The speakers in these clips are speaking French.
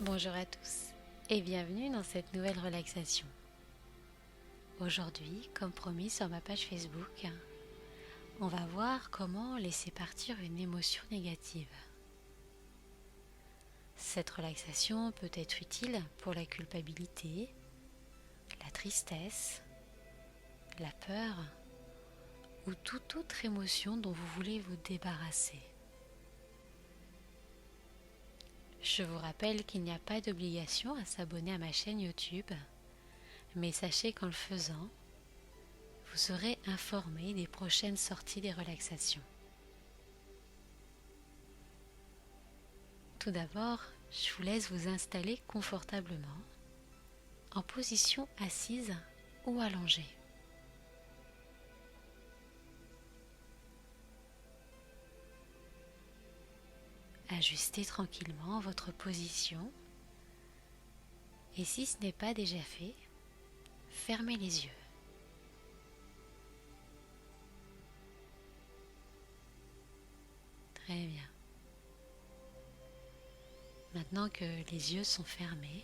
Bonjour à tous et bienvenue dans cette nouvelle relaxation. Aujourd'hui, comme promis sur ma page Facebook, on va voir comment laisser partir une émotion négative. Cette relaxation peut être utile pour la culpabilité, la tristesse, la peur ou toute autre émotion dont vous voulez vous débarrasser. Je vous rappelle qu'il n'y a pas d'obligation à s'abonner à ma chaîne YouTube, mais sachez qu'en le faisant, vous serez informé des prochaines sorties des relaxations. Tout d'abord, je vous laisse vous installer confortablement en position assise ou allongée. Ajustez tranquillement votre position et si ce n'est pas déjà fait, fermez les yeux. Très bien. Maintenant que les yeux sont fermés,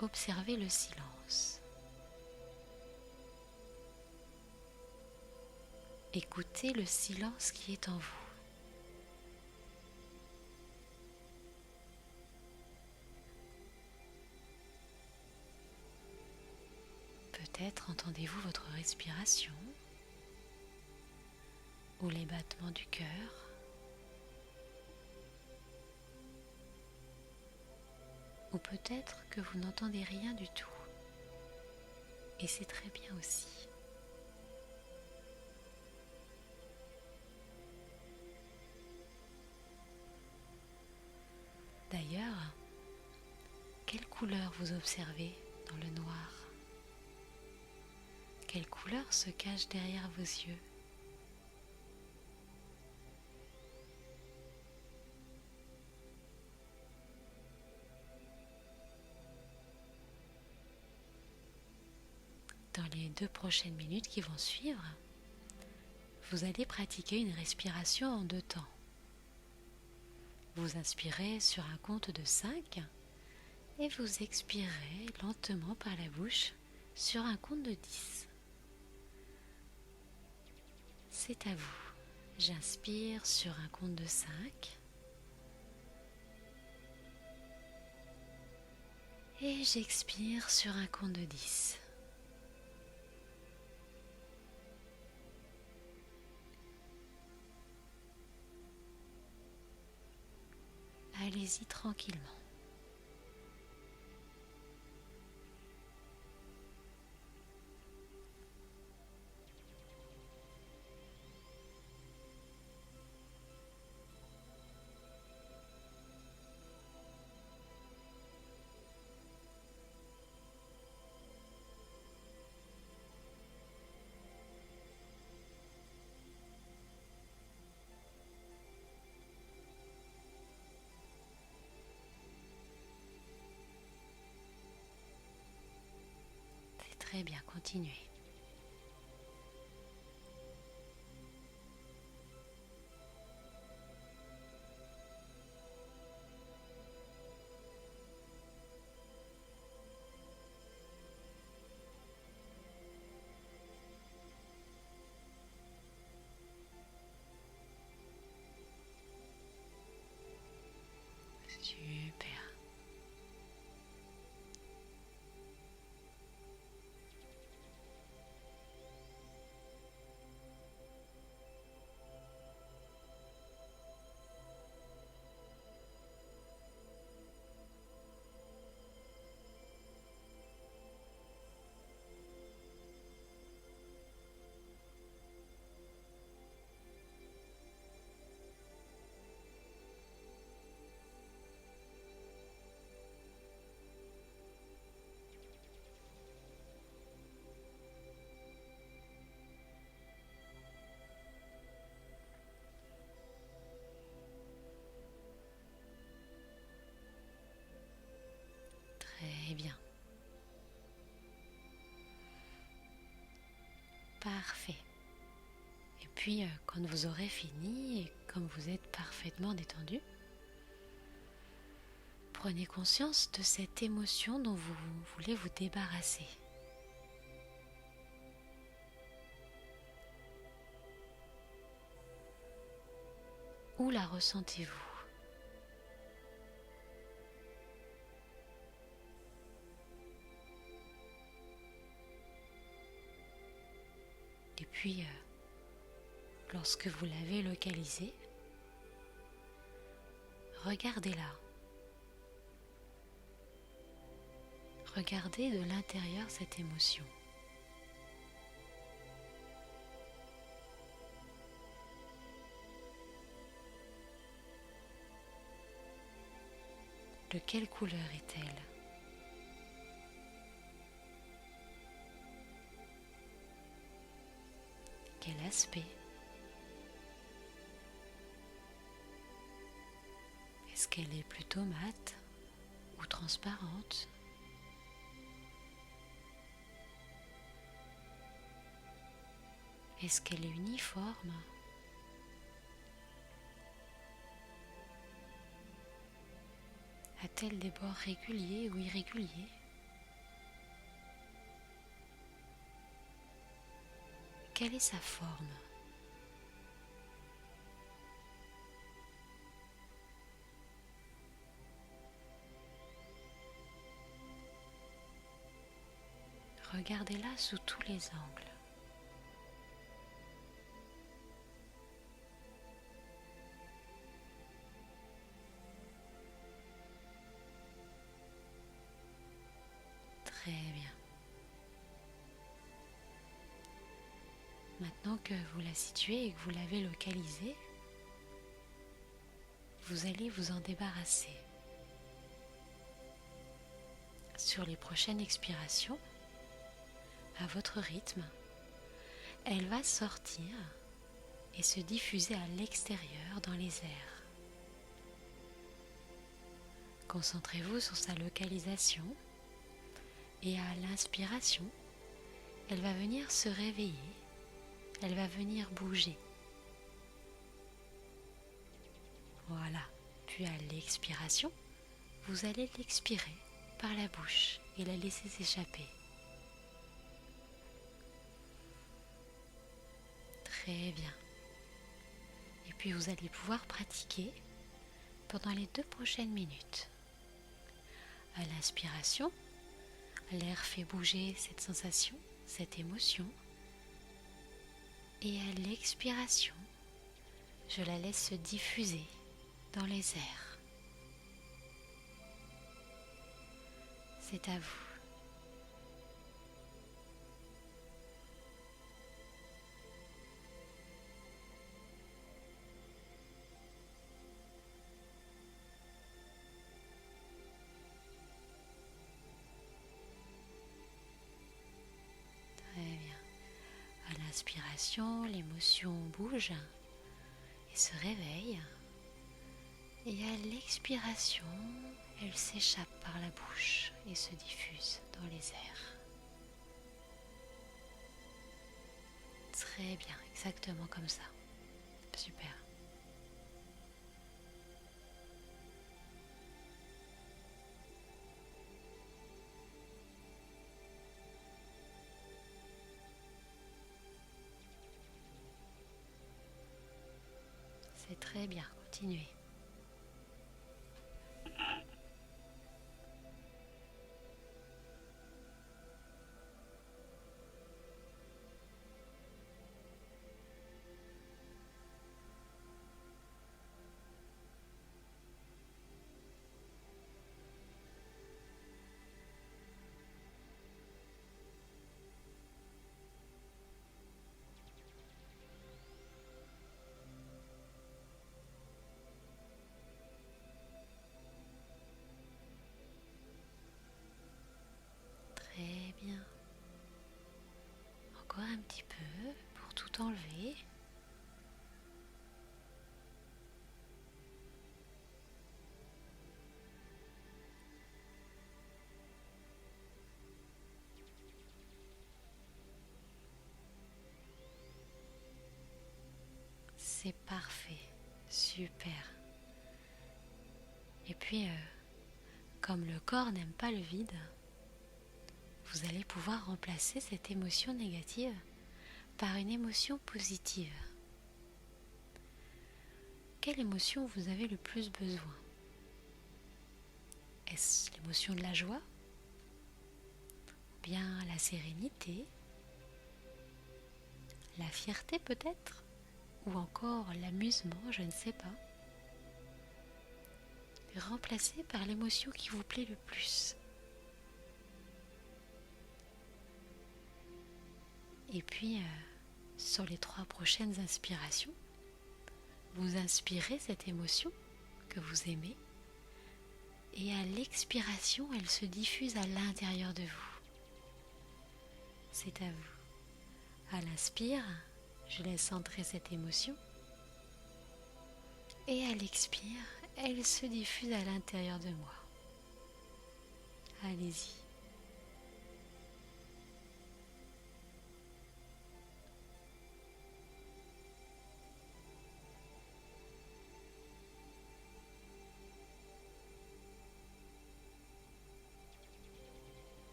observez le silence. Écoutez le silence qui est en vous. Peut-être entendez-vous votre respiration ou les battements du cœur. Ou peut-être que vous n'entendez rien du tout. Et c'est très bien aussi. D'ailleurs, quelle couleur vous observez dans le noir? Quelle couleur se cache derrière vos yeux? Dans les 2 prochaines minutes qui vont suivre, vous allez pratiquer une respiration en 2 temps. Vous inspirez sur un compte de 5 et vous expirez lentement par la bouche sur un compte de 10. C'est à vous. J'inspire sur un compte de 5 et j'expire sur un compte de 10. Allez-y tranquillement. C'est très bien, continuez. Super. Très bien. Parfait. Et puis, quand vous aurez fini et comme vous êtes parfaitement détendu, prenez conscience de cette émotion dont vous voulez vous débarrasser. Où la ressentez-vous ? Et puis, lorsque vous l'avez localisée, regardez-la. Regardez de l'intérieur cette émotion. De quelle couleur est-elle ? Quel aspect ? Est-ce qu'elle est plutôt mate ou transparente ? Est-ce qu'elle est uniforme ? A-t-elle des bords réguliers ou irréguliers ? Quelle est sa forme ? Regardez-la sous tous les angles. Très bien. Maintenant que vous la situez et que vous l'avez localisée, vous allez vous en débarrasser. Sur les prochaines expirations, à votre rythme, elle va sortir et se diffuser à l'extérieur dans les airs. Concentrez-vous sur sa localisation et à l'inspiration, elle va venir se réveiller, elle va venir bouger. Voilà, puis à l'expiration, vous allez l'expirer par la bouche et la laisser s'échapper. Très bien. Et puis vous allez pouvoir pratiquer pendant les 2 prochaines minutes. À l'inspiration, l'air fait bouger cette sensation, cette émotion. Et à l'expiration, je la laisse se diffuser dans les airs. C'est à vous. Très bien. À l'inspiration, l'émotion bouge et se réveille. Et à l'expiration, elle s'échappe par la bouche et se diffuse dans les airs. Très bien, exactement comme ça. Super. C'est très bien, continuez. Très bien. Encore un petit peu pour tout enlever. C'est parfait. Super. Et puis, Comme le corps n'aime pas le vide, vous allez pouvoir remplacer cette émotion négative par une émotion positive. Quelle émotion vous avez le plus besoin? Est-ce l'émotion de la joie? Ou bien la sérénité? La fierté peut-être? Ou encore l'amusement, je ne sais pas. Remplacez par l'émotion qui vous plaît le plus. Et puis, sur les 3 prochaines inspirations, vous inspirez cette émotion que vous aimez et à l'expiration, elle se diffuse à l'intérieur de vous. C'est à vous. À l'inspire, je laisse entrer cette émotion et à l'expire, elle se diffuse à l'intérieur de moi. Allez-y.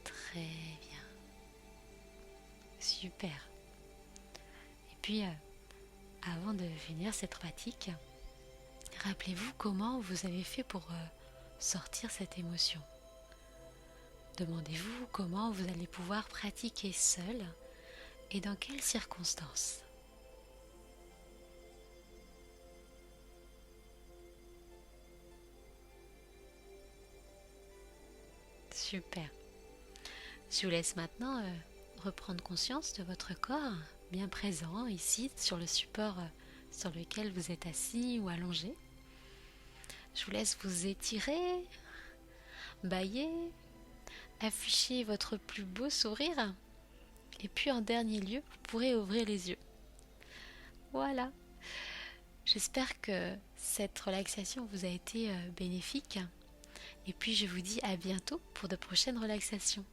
Très bien. Super. Et puis, avant de finir cette pratique, rappelez-vous comment vous avez fait pour sortir cette émotion. Demandez-vous comment vous allez pouvoir pratiquer seul et dans quelles circonstances. Super. Je vous laisse maintenant reprendre conscience de votre corps bien présent ici sur le support sur lequel vous êtes assis ou allongé. Je vous laisse vous étirer, bâiller, afficher votre plus beau sourire. Et puis en dernier lieu, vous pourrez ouvrir les yeux. Voilà. J'espère que cette relaxation vous a été bénéfique. Et puis je vous dis à bientôt pour de prochaines relaxations.